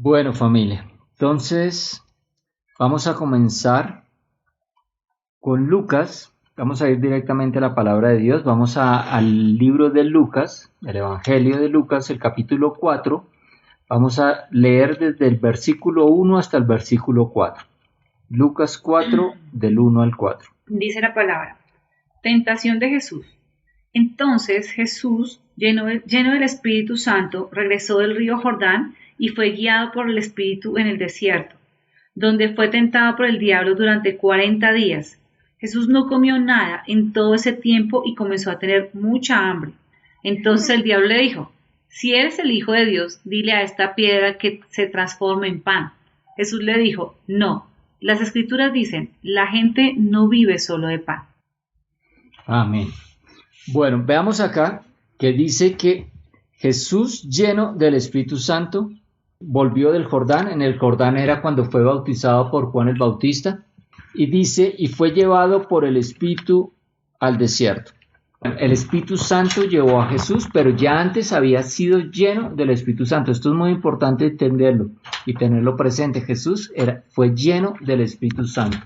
Bueno, familia, entonces vamos a comenzar con Lucas. Vamos a ir directamente a la palabra de Dios. Vamos al libro de Lucas, el Evangelio de Lucas, el capítulo 4. Vamos a leer desde el versículo 1 hasta el versículo 4. Lucas 4, del 1 al 4. Dice la palabra: tentación de Jesús. Entonces Jesús, lleno del Espíritu Santo, regresó del río Jordán y fue guiado por el Espíritu en el desierto, donde fue tentado por el diablo durante 40 días. Jesús no comió nada en todo ese tiempo y comenzó a tener mucha hambre. Entonces el diablo le dijo: si eres el Hijo de Dios, dile a esta piedra que se transforme en pan. Jesús le dijo: no, las Escrituras dicen, la gente no vive solo de pan. Amén. Bueno, veamos acá que dice que Jesús, lleno del Espíritu Santo, volvió del Jordán. En el Jordán era cuando fue bautizado por Juan el Bautista. Y dice, y fue llevado por el Espíritu al desierto. El Espíritu Santo llevó a Jesús, pero ya antes había sido lleno del Espíritu Santo. Esto es muy importante entenderlo y tenerlo presente. Jesús fue lleno del Espíritu Santo.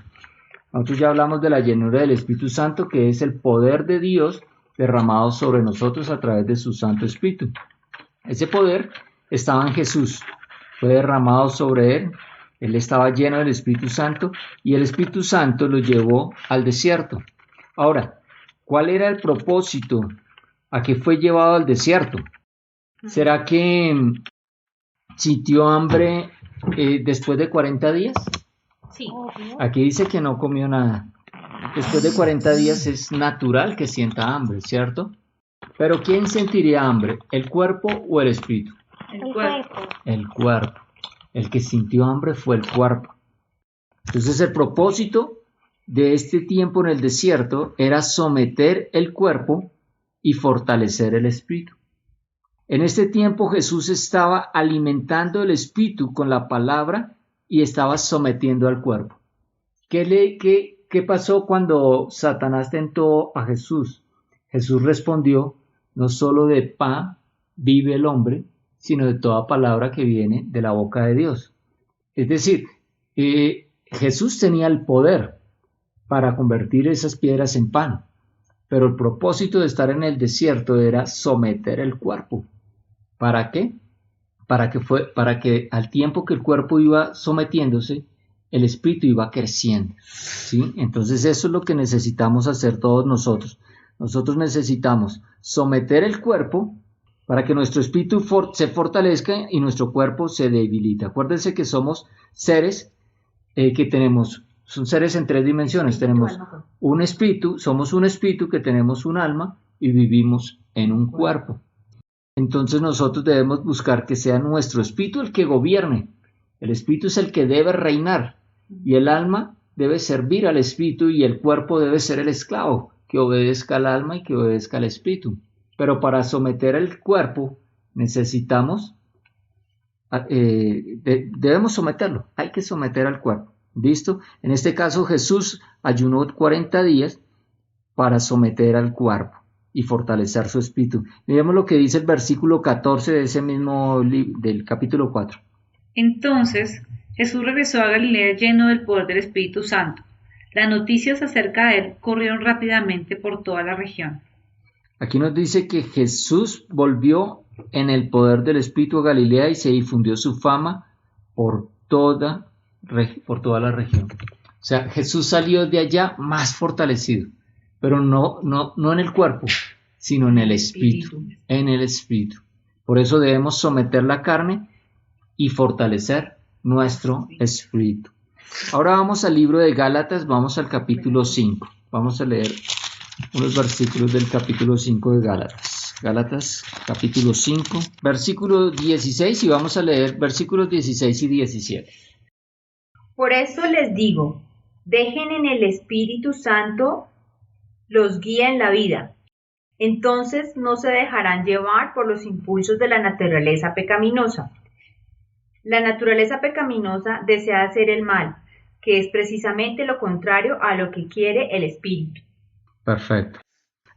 Nosotros ya hablamos de la llenura del Espíritu Santo, que es el poder de Dios derramado sobre nosotros a través de su Santo Espíritu. Ese poder estaba en Jesús, fue derramado sobre él. Él estaba lleno del Espíritu Santo y el Espíritu Santo lo llevó al desierto. Ahora, ¿cuál era el propósito a que fue llevado al desierto? ¿Será que sintió hambre después de 40 días? Sí. Aquí dice que no comió nada. Después de 40 días es natural que sienta hambre, ¿cierto? Pero ¿quién sentiría hambre? ¿El cuerpo o el espíritu? El cuerpo. El cuerpo. El que sintió hambre fue el cuerpo. Entonces el propósito de este tiempo en el desierto era someter el cuerpo y fortalecer el espíritu. En este tiempo Jesús estaba alimentando el espíritu con la palabra y estaba sometiendo al cuerpo. ¿Qué pasó cuando Satanás tentó a Jesús? Jesús respondió: no solo de pan vive el hombre, sino de toda palabra que viene de la boca de Dios. Es decir, Jesús tenía el poder para convertir esas piedras en pan, pero el propósito de estar en el desierto era someter el cuerpo. ¿Para qué? Para que al tiempo que el cuerpo iba sometiéndose, el espíritu iba creciendo, ¿sí? Entonces eso es lo que necesitamos hacer todos nosotros. Nosotros necesitamos someter el cuerpo para que nuestro espíritu se fortalezca y nuestro cuerpo se debilite. Acuérdense que somos seres son seres en 3 dimensiones. Tenemos un espíritu, somos un espíritu que tenemos un alma y vivimos en un cuerpo. Entonces nosotros debemos buscar que sea nuestro espíritu el que gobierne. El espíritu es el que debe reinar y el alma debe servir al espíritu y el cuerpo debe ser el esclavo que obedezca al alma y que obedezca al espíritu. Pero para someter el cuerpo necesitamos, debemos someterlo, hay que someter al cuerpo. ¿Listo? En este caso Jesús ayunó 40 días para someter al cuerpo y fortalecer su espíritu. Miremos lo que dice el versículo 14 de ese mismo del capítulo 4. Entonces Jesús regresó a Galilea lleno del poder del Espíritu Santo. Las noticias acerca de él corrieron rápidamente por toda la región. Aquí nos dice que Jesús volvió en el poder del Espíritu a Galilea y se difundió su fama por toda la región. O sea, Jesús salió de allá más fortalecido, pero no en el cuerpo, sino en el espíritu, en el espíritu. Por eso debemos someter la carne y fortalecer nuestro espíritu. Ahora vamos al libro de Gálatas, vamos al capítulo 5. Vamos a leer unos versículos del capítulo 5 de Gálatas. Gálatas, capítulo 5, versículo 16, y vamos a leer versículos 16 y 17. Por eso les digo, dejen en el Espíritu Santo los guía en la vida. Entonces no se dejarán llevar por los impulsos de la naturaleza pecaminosa. La naturaleza pecaminosa desea hacer el mal, que es precisamente lo contrario a lo que quiere el Espíritu. Perfecto.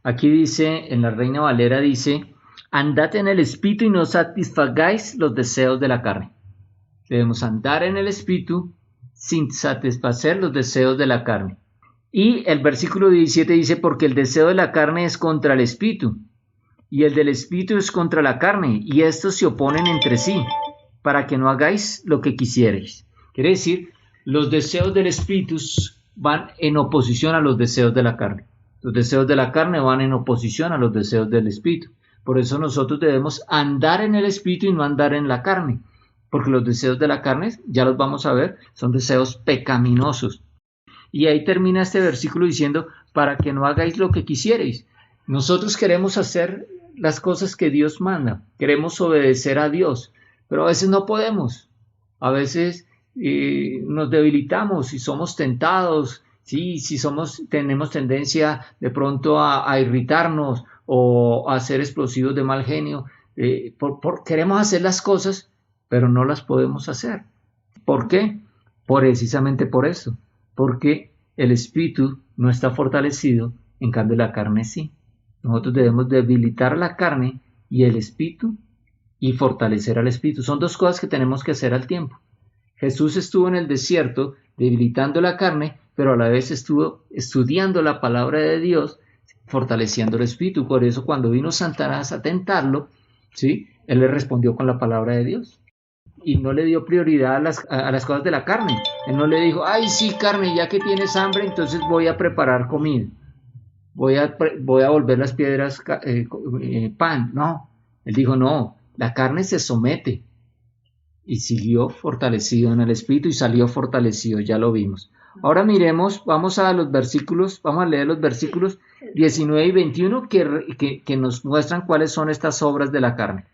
Aquí dice, en la Reina Valera dice, andad en el Espíritu y no satisfagáis los deseos de la carne. Debemos andar en el Espíritu sin satisfacer los deseos de la carne. Y el versículo 17 dice, porque el deseo de la carne es contra el Espíritu, y el del Espíritu es contra la carne, y estos se oponen entre sí, para que no hagáis lo que quisierais. Quiere decir, los deseos del Espíritu van en oposición a los deseos de la carne. Los deseos de la carne van en oposición a los deseos del Espíritu. Por eso nosotros debemos andar en el Espíritu y no andar en la carne, porque los deseos de la carne, ya los vamos a ver, son deseos pecaminosos. Y ahí termina este versículo diciendo, para que no hagáis lo que quisierais. Nosotros queremos hacer las cosas que Dios manda, queremos obedecer a Dios, pero a veces no podemos. A veces nos debilitamos y somos tentados, ¿sí? Si tenemos tendencia de pronto a irritarnos o a ser explosivos de mal genio. Queremos hacer las cosas, pero no las podemos hacer. ¿Por qué? Precisamente por eso. Porque el espíritu no está fortalecido, en cambio la carne sí. Nosotros debemos debilitar la carne y el espíritu y fortalecer al espíritu. Son dos cosas que tenemos que hacer al tiempo. Jesús estuvo en el desierto debilitando la carne, pero a la vez estuvo estudiando la palabra de Dios, fortaleciendo el espíritu. Por eso cuando vino Satanás a tentarlo, ¿sí? Él le respondió con la palabra de Dios. Y no le dio prioridad a las cosas de la carne. Él no le dijo, ay sí carne, ya que tienes hambre, entonces voy a preparar comida. Voy a volver las piedras pan. No, él dijo no, la carne se somete. Y siguió fortalecido en el espíritu y salió fortalecido, ya lo vimos. Ahora miremos, vamos a leer los versículos 19 y 21 que nos muestran cuáles son estas obras de la carne.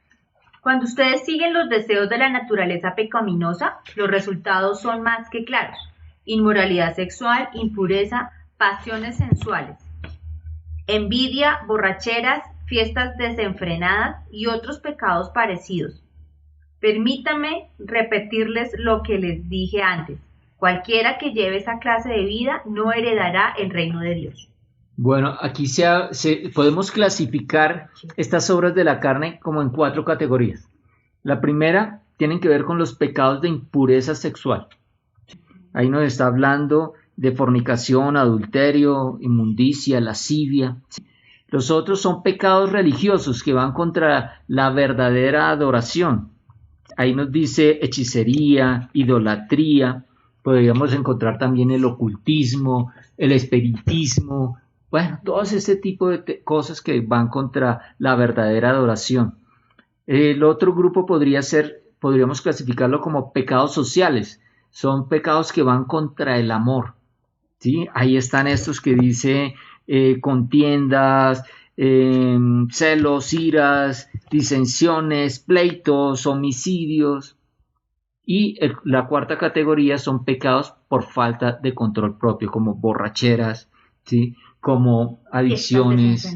Cuando ustedes siguen los deseos de la naturaleza pecaminosa, los resultados son más que claros. Inmoralidad sexual, impureza, pasiones sensuales, envidia, borracheras, fiestas desenfrenadas y otros pecados parecidos. Permítanme repetirles lo que les dije antes. Cualquiera que lleve esa clase de vida no heredará el reino de Dios. Bueno, aquí podemos clasificar estas obras de la carne como en 4 categorías. La primera tienen que ver con los pecados de impureza sexual. Ahí nos está hablando de fornicación, adulterio, inmundicia, lascivia. Los otros son pecados religiosos que van contra la verdadera adoración. Ahí nos dice hechicería, idolatría. Podríamos encontrar también el ocultismo, el espiritismo. Bueno, todo ese tipo de cosas que van contra la verdadera adoración. El otro grupo podríamos clasificarlo como pecados sociales. Son pecados que van contra el amor, ¿sí? Ahí están estos que dice contiendas, celos, iras, disensiones, pleitos, homicidios. Y la cuarta categoría son pecados por falta de control propio, como borracheras, ¿sí? Como adicciones,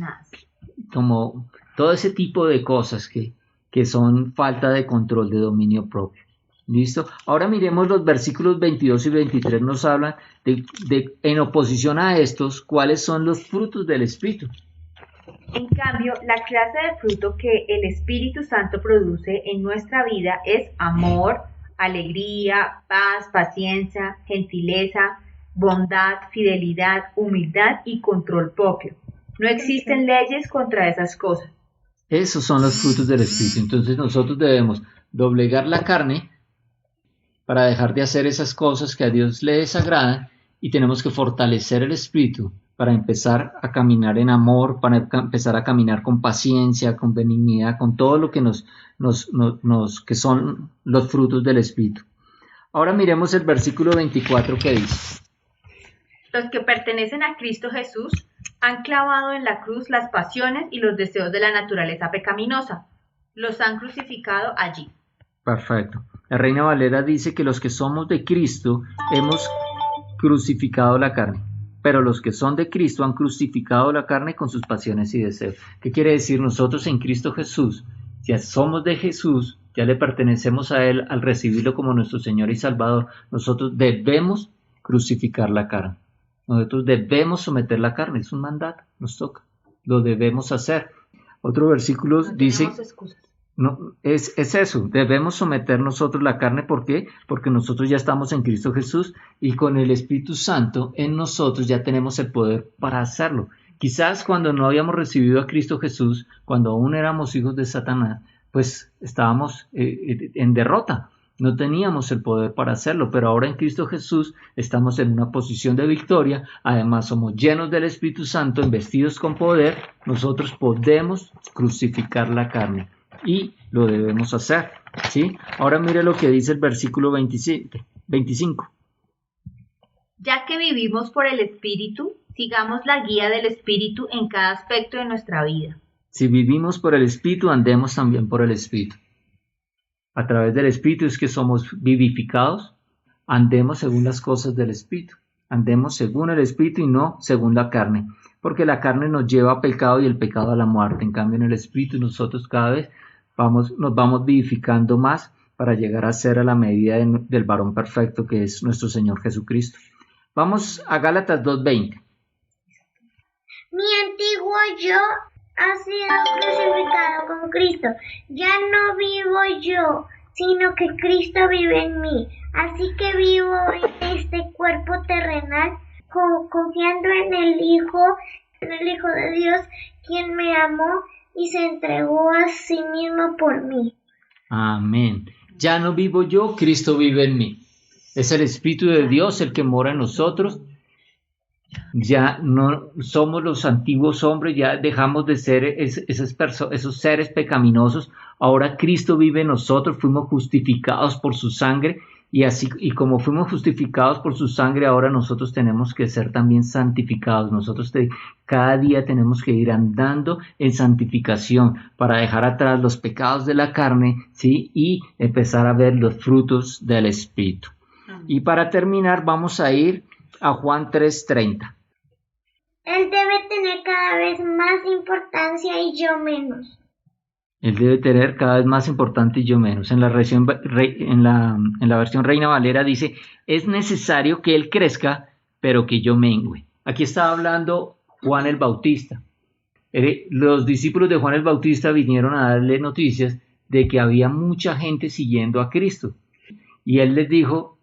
como todo ese tipo de cosas que son falta de control, de dominio propio. ¿Listo? Ahora miremos los versículos 22 y 23, nos hablan en oposición a estos, cuáles son los frutos del Espíritu. En cambio, la clase de fruto que el Espíritu Santo produce en nuestra vida es amor, alegría, paz, paciencia, gentileza, bondad, fidelidad, humildad y control propio. No existen leyes contra esas cosas. Esos son los frutos del Espíritu. Entonces nosotros debemos doblegar la carne para dejar de hacer esas cosas que a Dios le desagradan y tenemos que fortalecer el Espíritu para empezar a caminar en amor, para empezar a caminar con paciencia, con benignidad, con todo lo que que son los frutos del Espíritu. Ahora miremos el versículo 24 que dice: Los que pertenecen a Cristo Jesús han clavado en la cruz las pasiones y los deseos de la naturaleza pecaminosa. Los han crucificado allí. Perfecto. La Reina Valera dice que los que somos de Cristo hemos crucificado la carne, pero los que son de Cristo han crucificado la carne con sus pasiones y deseos. ¿Qué quiere decir? Nosotros en Cristo Jesús, ya somos de Jesús, ya le pertenecemos a Él al recibirlo como nuestro Señor y Salvador. Nosotros debemos crucificar la carne. Nosotros debemos someter la carne, es un mandato, nos toca, lo debemos hacer. Otro versículo dice, No, es eso, debemos someter nosotros la carne. ¿Por qué? Porque nosotros ya estamos en Cristo Jesús y con el Espíritu Santo en nosotros ya tenemos el poder para hacerlo. Quizás cuando no habíamos recibido a Cristo Jesús, cuando aún éramos hijos de Satanás, pues estábamos en derrota, no teníamos el poder para hacerlo, pero ahora en Cristo Jesús estamos en una posición de victoria. Además somos llenos del Espíritu Santo, investidos con poder. Nosotros podemos crucificar la carne y lo debemos hacer, ¿sí? Ahora mire lo que dice el versículo 25. Ya que vivimos por el Espíritu, sigamos la guía del Espíritu en cada aspecto de nuestra vida. Si vivimos por el Espíritu, andemos también por el Espíritu. A través del Espíritu es que somos vivificados. Andemos según las cosas del Espíritu. Andemos según el Espíritu y no según la carne. Porque la carne nos lleva a pecado y el pecado a la muerte. En cambio, en el Espíritu nosotros cada vez nos vamos vivificando más para llegar a ser a la medida del varón perfecto que es nuestro Señor Jesucristo. Vamos a Gálatas 2:20. Mi antiguo yo ha sido crucificado con Cristo. Ya no vivo yo, sino que Cristo vive en mí. Así que vivo en este cuerpo terrenal, confiando en el Hijo de Dios, quien me amó y se entregó a sí mismo por mí. Amén. Ya no vivo yo, Cristo vive en mí. Es el Espíritu de Dios el que mora en nosotros. Ya no somos los antiguos hombres, ya dejamos de ser esos seres pecaminosos. Ahora Cristo vive en nosotros, fuimos justificados por su sangre y como fuimos justificados por su sangre, ahora nosotros tenemos que ser también santificados. Nosotros cada día tenemos que ir andando en santificación para dejar atrás los pecados de la carne, ¿sí? Y empezar a ver los frutos del Espíritu. Y para terminar vamos a ir a Juan 3:30. Él debe tener cada vez más importancia y yo menos. Él debe tener cada vez más importante y yo menos. En la versión Reina Valera dice, es necesario que Él crezca, pero que yo mengüe. Aquí está hablando Juan el Bautista. Los discípulos de Juan el Bautista vinieron a darle noticias de que había mucha gente siguiendo a Cristo. Y Él les dijo,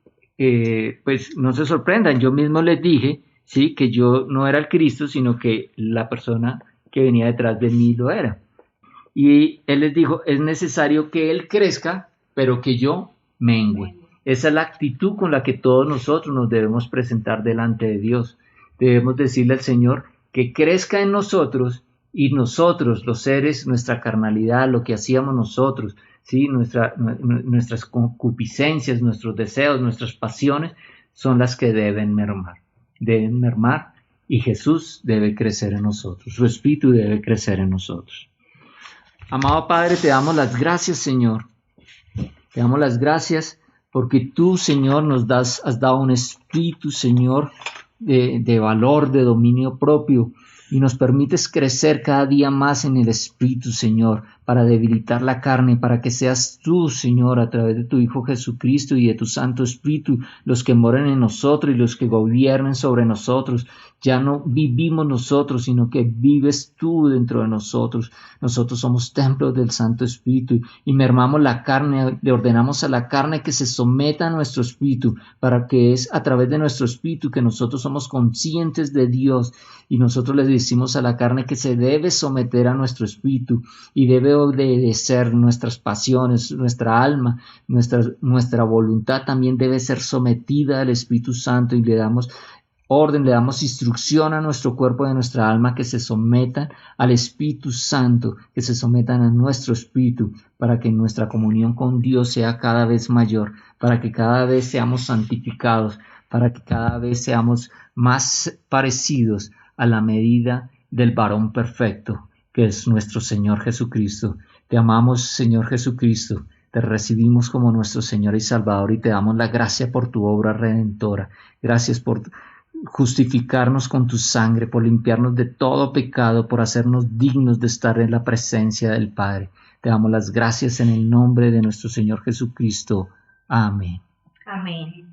pues no se sorprendan, yo mismo les dije, sí, que yo no era el Cristo, sino que la persona que venía detrás de mí lo era. Y Él les dijo, es necesario que Él crezca, pero que yo mengüe. Esa es la actitud con la que todos nosotros nos debemos presentar delante de Dios. Debemos decirle al Señor que crezca en nosotros y nosotros, los seres, nuestra carnalidad, lo que hacíamos nosotros, ¿sí? Nuestras concupiscencias, nuestros deseos, nuestras pasiones son las que deben mermar. Deben mermar y Jesús debe crecer en nosotros. Su Espíritu debe crecer en nosotros. Amado Padre, te damos las gracias, Señor. Te damos las gracias porque tú, Señor, has dado un espíritu, Señor, de valor, de dominio propio, y nos permites crecer cada día más en el Espíritu, Señor, para debilitar la carne, para que seas tú, Señor, a través de tu Hijo Jesucristo y de tu Santo Espíritu, los que moren en nosotros y los que gobiernen sobre nosotros. Ya no vivimos nosotros, sino que vives tú dentro de nosotros. Nosotros somos templos del Santo Espíritu y mermamos la carne, le ordenamos a la carne que se someta a nuestro espíritu, para que es a través de nuestro espíritu que nosotros somos conscientes de Dios, y nosotros le decimos a la carne que se debe someter a nuestro espíritu y debe obedecer nuestras pasiones, nuestra alma, nuestra voluntad también debe ser sometida al Espíritu Santo, y le damos orden, le damos instrucción a nuestro cuerpo y a nuestra alma que se sometan al Espíritu Santo, que se sometan a nuestro espíritu, para que nuestra comunión con Dios sea cada vez mayor, para que cada vez seamos santificados, para que cada vez seamos más parecidos a la medida del varón perfecto, que es nuestro Señor Jesucristo. Te amamos, Señor Jesucristo, te recibimos como nuestro Señor y Salvador, y te damos la gracia por tu obra redentora. Gracias por justificarnos con tu sangre, por limpiarnos de todo pecado, por hacernos dignos de estar en la presencia del Padre. Te damos las gracias en el nombre de nuestro Señor Jesucristo. Amén. Amén.